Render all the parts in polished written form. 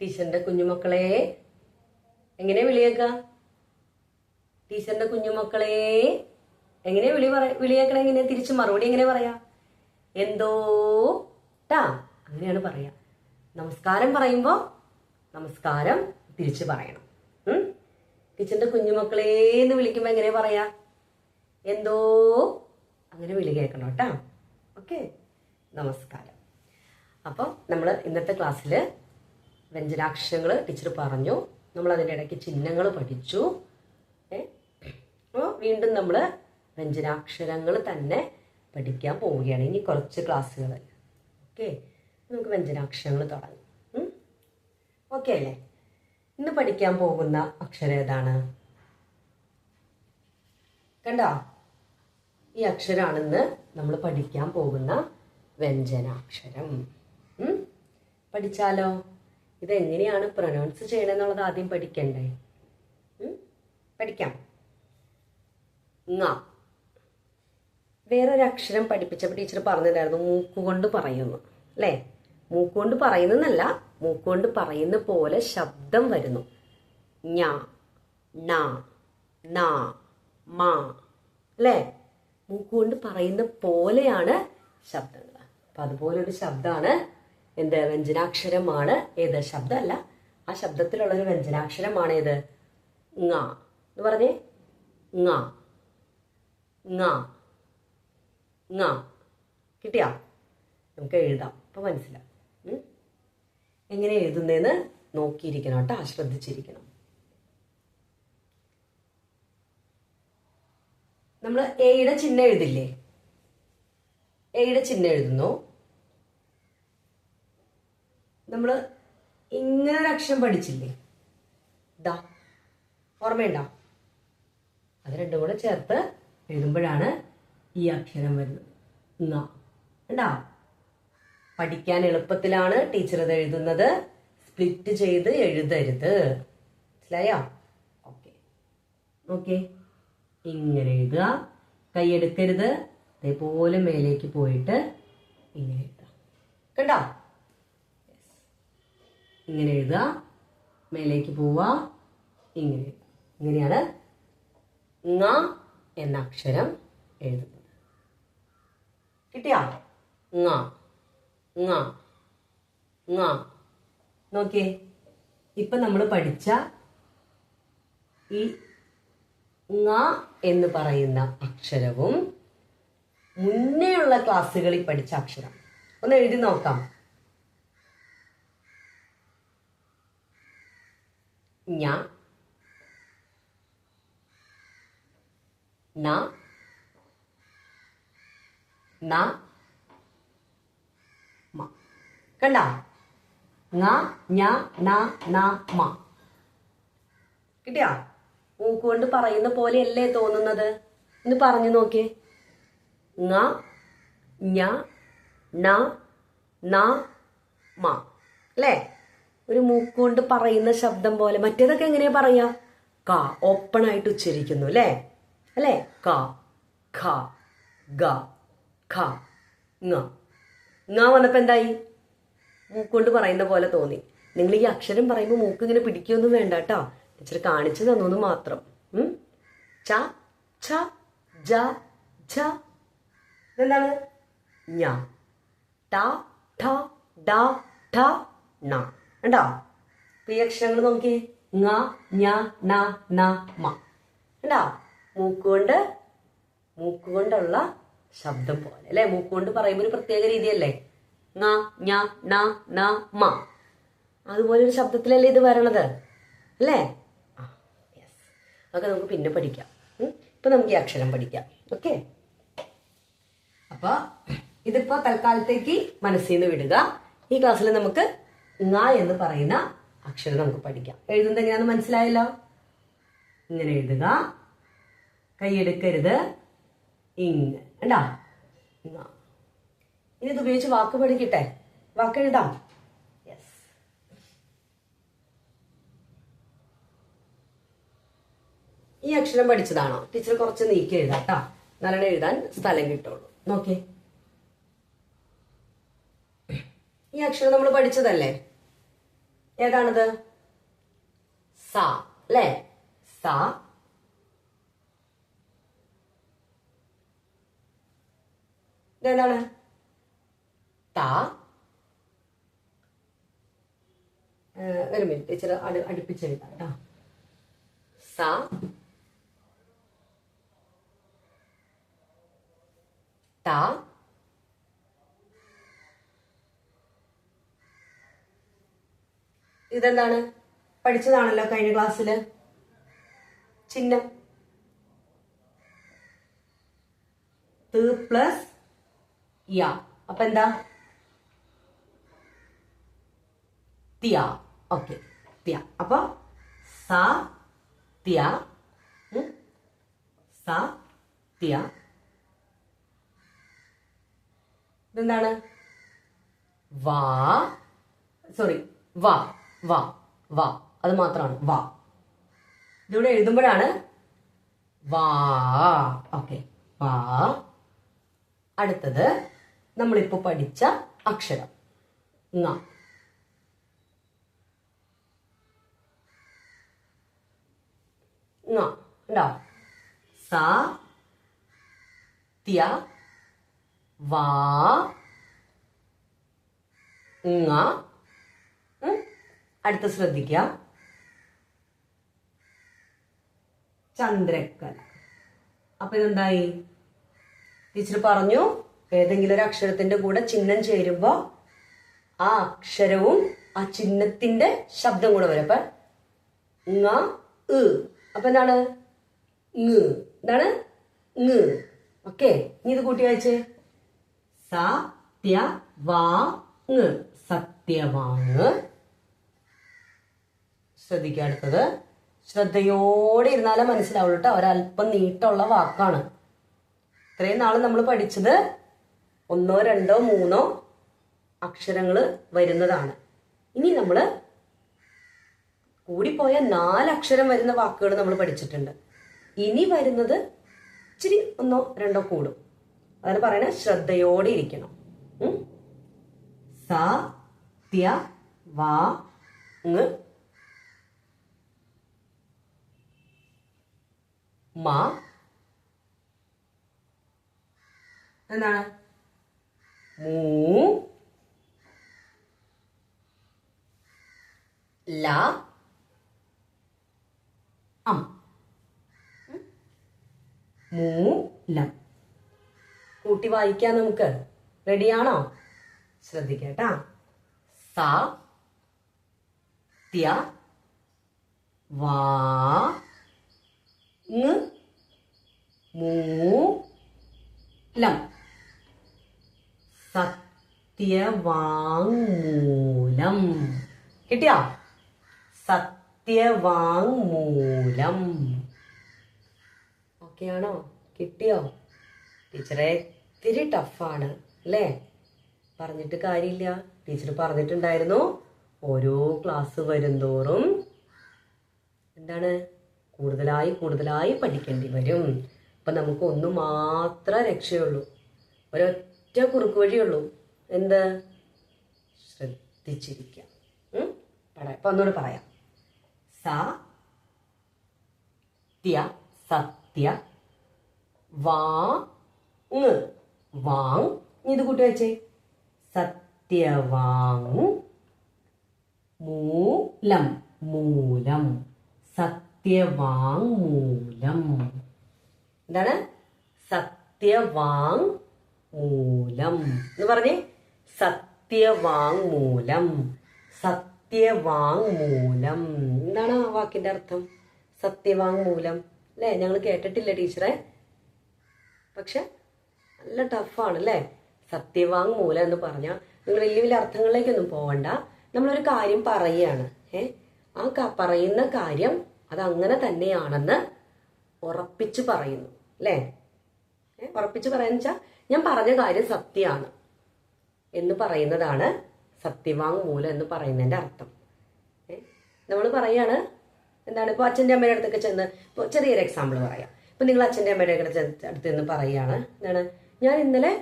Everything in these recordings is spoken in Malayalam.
ടീച്ചറിന്റെ കുഞ്ഞുമക്കളെ എങ്ങനെ വിളിയേക്ക? ടീച്ചറിന്റെ കുഞ്ഞുമക്കളെ എങ്ങനെ വിളിയേക്കണ? എങ്ങനെ തിരിച്ച് മറുപടി എങ്ങനെ പറയാ? എന്തോ ട്ടാ അങ്ങനെയാണ് പറയാ. നമസ്കാരം പറയുമ്പോ നമസ്കാരം തിരിച്ച് പറയണം. ടീച്ചറിന്റെ കുഞ്ഞുമക്കളെ എന്ന് വിളിക്കുമ്പോ എങ്ങനെ പറയാ? എന്തോ അങ്ങനെ വിളി കേൾക്കണം കേട്ടാ. ഓക്കെ, നമസ്കാരം. അപ്പം നമ്മൾ ഇന്നത്തെ ക്ലാസ്സിൽ വ്യഞ്ജനാക്ഷരങ്ങൾ ടീച്ചർ പറഞ്ഞു. നമ്മൾ അതിൻ്റെ ഇടയ്ക്ക് ചിഹ്നങ്ങൾ പഠിച്ചു. അപ്പോൾ വീണ്ടും നമ്മൾ വ്യഞ്ജനാക്ഷരങ്ങൾ തന്നെ പഠിക്കാൻ പോവുകയാണ് ഇനി കുറച്ച് ക്ലാസ്സുകൾ. ഓക്കെ, നമുക്ക് വ്യഞ്ജനാക്ഷരങ്ങൾ തുടങ്ങാം. ഓക്കെ അല്ലേ? ഇന്ന് പഠിക്കാൻ പോകുന്ന അക്ഷരം ഏതാണ്? കണ്ടോ? ഈ അക്ഷരമാണെന്ന് നമ്മൾ പഠിക്കാൻ പോകുന്ന വ്യഞ്ജനാക്ഷരം. പഠിച്ചാലോ? ഇതെങ്ങനെയാണ് പ്രൊനൗൺസ് ചെയ്യണമെന്നുള്ളത് ആദ്യം പഠിക്കണ്ടേ? പഠിക്കാം. ങ. വേറൊരു അക്ഷരം പഠിപ്പിച്ചപ്പോൾ ടീച്ചർ പറഞ്ഞിട്ടുണ്ടായിരുന്നു മൂക്കുകൊണ്ട് പറയുന്നു അല്ലേ? മൂക്കുകൊണ്ട് പറയുന്നല്ല, മൂക്കുകൊണ്ട് പറയുന്ന പോലെ ശബ്ദം വരുന്നു. ഞ, ണ, ന, മ അല്ലേ? മൂക്കുകൊണ്ട് പറയുന്ന പോലെയാണ് ശബ്ദങ്ങൾ. അപ്പൊ അതുപോലൊരു ശബ്ദമാണ് എന്ത്? വ്യഞ്ജനാക്ഷരമാണ്. ഏത്? ശബ്ദമല്ല, ആ ശബ്ദത്തിലുള്ളൊരു വ്യഞ്ജനാക്ഷരമാണ് ഏത്? ങ എന്ന് പറഞ്ഞേ. ങ, ങ, ങ. കിട്ടിയാ? നമുക്ക് എഴുതാം. അപ്പൊ മനസ്സിലാവും. എങ്ങനെ എഴുതുന്നതെന്ന് നോക്കിയിരിക്കണം കേട്ടോ, ശ്രദ്ധിച്ചിരിക്കണം. നമ്മൾ എയുടെ ചിഹ്നം എഴുതില്ലേ? എയുടെ ചിഹ്നം എഴുതുന്നു. നമ്മൾ ഇങ്ങനെ ഒരു അക്ഷരം പഠിച്ചില്ലേ? ദാ, ഓർമ്മയുണ്ടോ? അത് രണ്ടും കൂടെ ചേർത്ത് എഴുതുമ്പോഴാണ് ഈ അക്ഷരം വരുന്നത്. ങ. കണ്ടോ? പഠിക്കാൻ എളുപ്പത്തിലാണ് ടീച്ചർ ഇത് എഴുതുന്നത്. സ്പ്ലിറ്റ് ചെയ്ത് എഴുതരുത്. മനസ്സിലായോ? Okay, okay. ഇങ്ങനെ എഴുതുക. കൈയെടുക്കരുത്. അതേപോലെ മേലേക്ക് പോയിട്ട് ഇങ്ങനെ എഴുതുക. കണ്ടോ? ഇങ്ങനെ എഴുതുക. മേലേക്ക് പോവുക. ഇങ്ങനെ എഴുതുക. ഇങ്ങനെയാണ് ങ എന്ന അക്ഷരം എഴുതുന്നത്. കിട്ടിയാ? ങ, ങ, ങ. നോക്കിയേ, ഇപ്പൊ നമ്മൾ പഠിച്ച ഈ ങ എന്ന് പറയുന്ന അക്ഷരവും മുന്നേയുള്ള ക്ലാസ്സുകളിൽ പഠിച്ച അക്ഷരം ഒന്ന് എഴുതി നോക്കാം. ഞ, ന, ന, മ. കണ്ട? ങ, ഞ, ന, ന, മ. കിട്ടിയാ? മൂക്കുകൊണ്ട് പറയുന്ന പോലെയല്ലേ തോന്നുന്നത്? എന്ന് പറഞ്ഞു നോക്കിയേ. ങ, ഞ, ന, ന, മ അല്ലേ? ഒരു മൂക്കുകൊണ്ട് പറയുന്ന ശബ്ദം പോലെ. മറ്റേതൊക്കെ എങ്ങനെയാ പറയാ? ക, ഓപ്പൺ ആയിട്ട് ഉച്ചരിക്കുന്നു അല്ലേ? അല്ലേ? ക, ഖ, ഗ, ഖ, ങ. ങ വന്നപ്പോ എന്തായി? മൂക്കുകൊണ്ട് പറയുന്ന പോലെ തോന്നി. നിങ്ങൾ ഈ അക്ഷരം പറയുമ്പോൾ മൂക്ക് ഇങ്ങനെ പിടിക്കൊന്നും വേണ്ട കേട്ടോ. ടീച്ചർ കാണിച്ചു തന്നു മാത്രം. ച, ഛ, ജ, ഝ. ഇതെന്താണ്? ഞ, ട, ഠ, ഡ, ഠ, ണ. കണ്ടോ? ഈ അക്ഷരങ്ങൾ നോക്കി. ങ, ഞ, ന, ന, മ. കണ്ടോ? മൂക്കുകൊണ്ടുള്ള ശബ്ദം പോലെ അല്ലെ? മൂക്കുകൊണ്ട് പറയുമ്പോൾ ഒരു പ്രത്യേക രീതിയല്ലേ? ങ, ഞ, ന, ന, മ. അതുപോലെ ഒരു ശബ്ദത്തിലല്ലേ ഇത് വരണത് അല്ലേ? അതൊക്കെ നമുക്ക് പിന്നെ പഠിക്കാം. ഇപ്പൊ നമുക്ക് ഈ അക്ഷരം പഠിക്കാം. ഓക്കെ, അപ്പൊ ഇതിപ്പോ തൽക്കാലത്തേക്ക് മനസ്സിൽ നിന്ന് വിടുക. ഈ ക്ലാസ്സിൽ നമുക്ക് ങ എന്ന് പറയുന്ന അക്ഷരം നമുക്ക് പഠിക്കാം. എഴുതുന്നത് എങ്ങനെയാണെന്ന് മനസ്സിലായല്ലോ? ഇങ്ങനെ എഴുതുക. കൈയെടുക്കരുത്. ഇങ്ങനെ. കണ്ടാ? ഇനി ഇത് ഉപയോഗിച്ച് വാക്ക് പഠിക്കട്ടെ. വാക്ക് എഴുതാം. യെസ്. ഈ അക്ഷരം പഠിച്ചതാണോ? ടീച്ചർ കുറച്ച് നീക്കി എഴുതാം കേട്ടോ. നല്ലോണം എഴുതാൻ സ്ഥലം കിട്ടുള്ളൂ. നോക്കേ, ഈ അക്ഷരം നമ്മൾ പഠിച്ചതല്ലേ? ഏതാണിത്? സ അല്ലേ? സ. ഇതേതാണ്? ത. ഒരു മിനിറ്റ്, ഇച്ചിരി അടുപ്പിച്ചെഴുതാം കേട്ടോ. സ, ത, ഇതെന്താണ്? പഠിച്ചതാണല്ലോ കഴിഞ്ഞ ക്ലാസ്സിൽ. ചിഹ്നം ത് പ്ലസ് യ. അപ്പൊ എന്താ? തിയ. ഓക്കെ, തിയ. അപ്പൊ സ തിയ, സ തിയ. ഇതെന്താണ്? വാ. സോറി, വാ, വാ, വാ. അത് മാത്രമാണ് വാ. ഇതിവിടെ എഴുതുമ്പോഴാണ് വാ. ഓക്കെ, വാ. അടുത്തത് നമ്മളിപ്പോ പഠിച്ച അക്ഷരം ങ. ങ ഉണ്ടോ? സ ത്യ വാ ങ. അടുത്ത ശ്രദ്ധിക്കുക, ചന്ദ്രക്കല. അപ്പൊ ഇതെന്തായി? ടീച്ചർ പറഞ്ഞു ഏതെങ്കിലും ഒരു അക്ഷരത്തിന്റെ കൂടെ ചിഹ്നം ചേരുമ്പോ ആ അക്ഷരവും ആ ചിഹ്നത്തിന്റെ ശബ്ദം കൂടെ വരും. അപ്പൊ ങ ഇ. അപ്പൊ എന്താണ്? ങ്. എന്താണ്? ങ്. ഓക്കെ, ഇനി ഇത് കൂട്ടി വായിച്ചേ. സ ത്യ വാ ങ്. സത്യവാങ്. ശ്രദ്ധിക്കുക, അടുത്തത് ശ്രദ്ധയോടെ ഇരുന്നാലേ മനസ്സിലാവുള്ളൂ കേട്ടോ. ഒരല്പം നീട്ടമുള്ള വാക്കാണ്. ഇത്രയും നാള് നമ്മൾ പഠിച്ചത് 1, 2, 3 അക്ഷരങ്ങൾ വരുന്നതാണ്. ഇനി നമ്മൾ കൂടിപ്പോയ 4 അക്ഷരം വരുന്ന വാക്കുകൾ നമ്മൾ പഠിച്ചിട്ടുണ്ട്. ഇനി വരുന്നത് ഇച്ചിരി 1, 2 കൂടും. അതാണ് പറയണേ, ശ്രദ്ധയോടെ ഇരിക്കണം. സ ത്യ വാ ങ്. മ. എന്താണ്? മൂ. ല. അം. മൂലം. കൂട്ടി വായിക്കാം നമുക്ക്. റെഡിയാണോ? ശ്രദ്ധിക്കട്ടാ. സ ത്യ വാ ങ് മൂലം. സത്യവാങ്മൂലം. കിട്ടിയോ? സത്യവാങ്മൂലം. ഓക്കെ ആണോ? കിട്ടിയോ? ടീച്ചറെ ഇത്തിരി ടഫാണ് അല്ലേ? പറഞ്ഞിട്ട് കാര്യമില്ല. ടീച്ചർ പറഞ്ഞിട്ടുണ്ടായിരുന്നു ഓരോ ക്ലാസ് വരുംതോറും എന്താണ് കൂടുതലായി കൂടുതലായി പഠിക്കേണ്ടി വരും. അപ്പൊ നമുക്ക് ഒന്ന് മാത്രമേ രക്ഷയുള്ളൂ, ഒരൊറ്റ കുറുക്ക് വഴിയുള്ളൂ. എന്ത്? ശ്രദ്ധിച്ചിരിക്കാം. അപ്പൊ ഒന്നുകൂടെ പറയാം. സ ത്യ സത്യ വാ ങ് വാങ്. ഇത് കൂട്ടി വെച്ചേ. സത്യവാങ് മൂലം മൂലം. സത്യവാങ് മൂലം. എന്താണ്? സത്യവാങ് മൂലം എന്ന് പറഞ്ഞേ. സത്യവാങ് മൂലം. സത്യവാങ് മൂലം. എന്താണ് ആ വാക്കിന്റെ അർത്ഥം? സത്യവാങ് മൂലം അല്ലേ? ഞങ്ങൾ കേട്ടിട്ടില്ല ടീച്ചറെ, പക്ഷെ നല്ല ടഫാണ് അല്ലേ? സത്യവാങ് മൂലം എന്ന് പറഞ്ഞാൽ നിങ്ങൾ വലിയ വലിയ അർത്ഥങ്ങളിലേക്കൊന്നും പോവണ്ട. നമ്മളൊരു കാര്യം പറയുകയാണ്. ആ പറയുന്ന കാര്യം അത് അങ്ങനെ തന്നെയാണെന്ന് ഉറപ്പിച്ച് പറയുന്നു അല്ലേ? ഉറപ്പിച്ച് പറയാന്ന് വെച്ചാൽ ഞാൻ പറഞ്ഞ കാര്യം സത്യമാണ് എന്ന് പറയുന്നതാണ് സത്യവാങ് മൂലം എന്ന് പറയുന്നതിന്റെ അർത്ഥം. നമ്മൾ പറയാണ് എന്താണ്? ഇപ്പൊ അച്ഛൻ്റെ അമ്മയുടെ അടുത്തൊക്കെ ചെന്ന്, ഇപ്പോൾ ചെറിയൊരു എക്സാമ്പിൾ പറയാം. ഇപ്പൊ നിങ്ങൾ അച്ഛൻ്റെ അമ്മയുടെ അടുത്ത് നിന്ന് പറയാണ് എന്താണ്? ഞാൻ ഇന്നലെ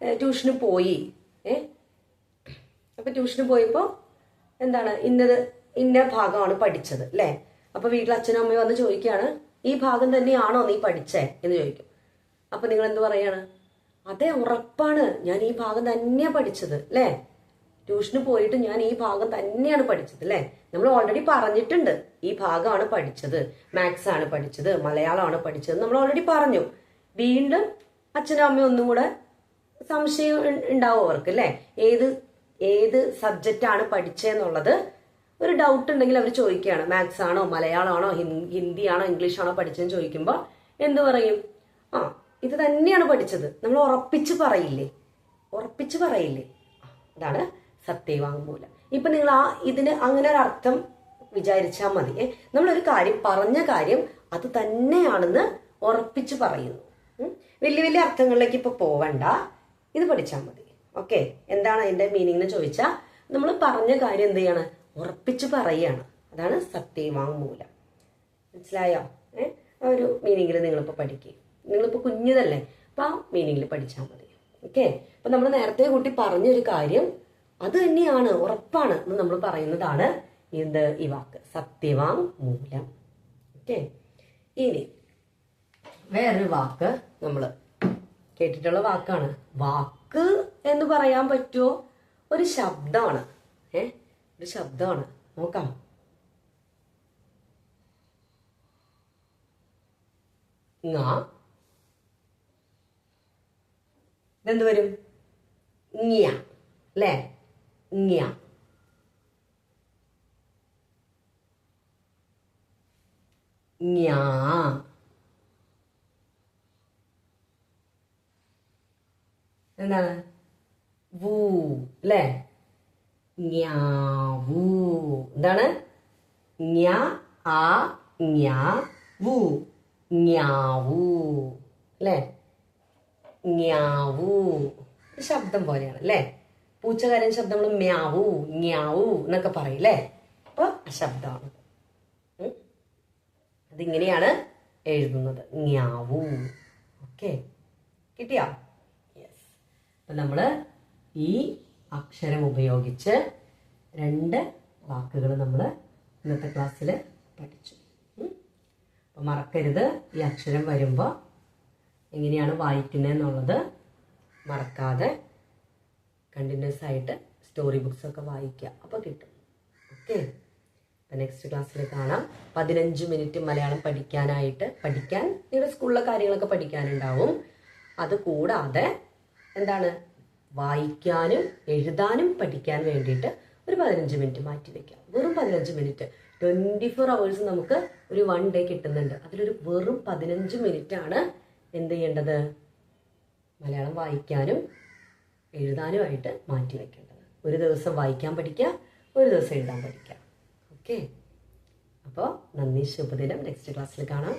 ട്യൂഷന് പോയി. അപ്പൊ ട്യൂഷന് പോയപ്പോൾ എന്താണ് ഇന്ന ഭാഗമാണ് പഠിച്ചത് അല്ലേ. അപ്പൊ വീട്ടിൽ അച്ഛനും അമ്മയും വന്ന് ചോദിക്കുകയാണ്, ഈ ഭാഗം തന്നെയാണോ നീ പഠിച്ചേ എന്ന് ചോദിക്കും. അപ്പൊ നിങ്ങൾ എന്ത് പറയാണ്? അതെ, ഉറപ്പാണ്, ഞാൻ ഈ ഭാഗം തന്നെയാ പഠിച്ചത് അല്ലേ. ട്യൂഷന് പോയിട്ട് ഞാൻ ഈ ഭാഗം തന്നെയാണ് പഠിച്ചത് അല്ലേ. നമ്മൾ ഓൾറെഡി പറഞ്ഞിട്ടുണ്ട്, ഈ ഭാഗമാണ് പഠിച്ചത്, മാത്സ് ആണ് പഠിച്ചത്, മലയാളമാണ് പഠിച്ചത്, നമ്മൾ ഓൾറെഡി പറഞ്ഞു. വീണ്ടും അച്ഛനും അമ്മയും ഒന്നും കൂടെ സംശയം ഉണ്ടാവും അവർക്ക് അല്ലേ. ഏത് സബ്ജക്റ്റ് ആണ് പഠിച്ചതെന്നുള്ളത് ഒരു ഡൗട്ട് ഉണ്ടെങ്കിൽ അവർ ചോദിക്കുകയാണ്, മാത്സ് ആണോ മലയാളമാണോ ഹിന്ദി ആണോ ഇംഗ്ലീഷ് ആണോ പഠിച്ചതെന്ന് ചോദിക്കുമ്പോൾ എന്ത് പറയും? ഇത് തന്നെയാണ് പഠിച്ചത്, നമ്മൾ ഉറപ്പിച്ച് പറയില്ലേ. അതാണ് സത്യവാങ്മൂലം. ഇപ്പൊ നിങ്ങൾ ഇതിന് അങ്ങനെ ഒരു അർത്ഥം വിചാരിച്ചാൽ മതി. നമ്മളൊരു കാര്യം പറഞ്ഞ കാര്യം അത് തന്നെയാണെന്ന് ഉറപ്പിച്ച് പറയുന്നു. വലിയ വലിയ അർത്ഥങ്ങളിലേക്ക് ഇപ്പൊ പോവണ്ട, ഇത് പഠിച്ചാൽ മതി. ഓക്കെ, എന്താണ് അതിന്റെ മീനിങ് എന്ന് ചോദിച്ചാൽ നമ്മൾ പറഞ്ഞ കാര്യം എന്ത് ചെയ്യാണ്? ഉറപ്പിച്ച് പറയുകയാണ്. അതാണ് സത്യവാങ്മൂലം. മനസ്സിലായോ? ആ ഒരു മീനിങ്ങിൽ നിങ്ങളിപ്പോൾ പഠിക്കുക. നിങ്ങളിപ്പോൾ കുഞ്ഞിതല്ലേ, അപ്പൊ ആ മീനിങ്ങിൽ പഠിച്ചാൽ മതി. ഓക്കെ, അപ്പൊ നമ്മൾ നേരത്തെ കൂട്ടി പറഞ്ഞൊരു കാര്യം അത് തന്നെയാണ്, ഉറപ്പാണ് എന്ന് നമ്മൾ പറയുന്നതാണ് ഈ വാക്ക് സത്യവാങ്മൂലം. ഓക്കെ, ഇനി വേറൊരു വാക്ക് നമ്മൾ കേട്ടിട്ടുള്ള വാക്കാണ്. വാക്ക് എന്ന് പറയാൻ പറ്റുമോ? ഒരു ശബ്ദമാണ്. ഒരു ശബ്ദമാണ്. നോക്കാം. ഇതെന്ത് വരും? ങ്യ അല്ലേ. ങ്യ. ങ്യാ. എന്താണ്? വൂ അല്ലേ. ങ്യാവൂ. എന്താണ്? ങ്യാ ആ ങ്യാ വൂ. ങ്യാവൂ അല്ലേ. ങ്യാവൂ ഒരു ശബ്ദം പോലെയാണ് അല്ലേ. പൂച്ചകാരൻ ശബ്ദം നമ്മൾ മ്യാവൂ ങ്യാവൂ എന്നൊക്കെ പറയും അല്ലേ. അപ്പൊ ആ ശബ്ദമാണ്. അതിങ്ങനെയാണ് എഴുതുന്നത്, ങ്യാവൂ. ഓക്കെ, കിട്ടിയോ? യെസ്. അപ്പൊ നമ്മള് ഈ അക്ഷരം ഉപയോഗിച്ച് 2 വാക്കുകൾ നമ്മൾ ഇന്നത്തെ ക്ലാസ്സിൽ പഠിച്ചു. അപ്പൊ മറക്കരുത്, ഈ അക്ഷരം വരുമ്പോൾ എങ്ങനെയാണ് വായിക്കുന്നത് എന്നുള്ളത് മറക്കാതെ കണ്ടിന്യൂസ് ആയിട്ട് സ്റ്റോറി ബുക്സ് ഒക്കെ വായിക്കുക. അപ്പോൾ കിട്ടും. ഓക്കെ, അപ്പം നെക്സ്റ്റ് ക്ലാസ്സിൽ കാണാം. 15 മിനിറ്റ് മലയാളം പഠിക്കാൻ നിങ്ങളുടെ സ്കൂളിലെ കാര്യങ്ങളൊക്കെ പഠിക്കാനുണ്ടാവും. അതുകൂടാതെ എന്താണ്, വായിക്കാനും എഴുതാനും പഠിക്കാൻ വേണ്ടിയിട്ട് ഒരു 15 മിനിറ്റ് മാറ്റി വെക്കാം. വെറും 15 മിനിറ്റ്. 24 hours നമുക്ക് ഒരു 1 day കിട്ടുന്നുണ്ട്. അതിലൊരു വെറും 15 മിനിറ്റ് ആണ് എന്ത് ചെയ്യേണ്ടത്? മലയാളം വായിക്കാനും എഴുതാനുമായിട്ട് മാറ്റി വെക്കേണ്ടത്. ഒരു ദിവസം വായിക്കാൻ പഠിക്കുക, ഒരു ദിവസം എഴുതാൻ പഠിക്കുക. ഓക്കെ, അപ്പോൾ നന്ദി, ശുഭദിനം. നെക്സ്റ്റ് ക്ലാസ്സിൽ കാണാം.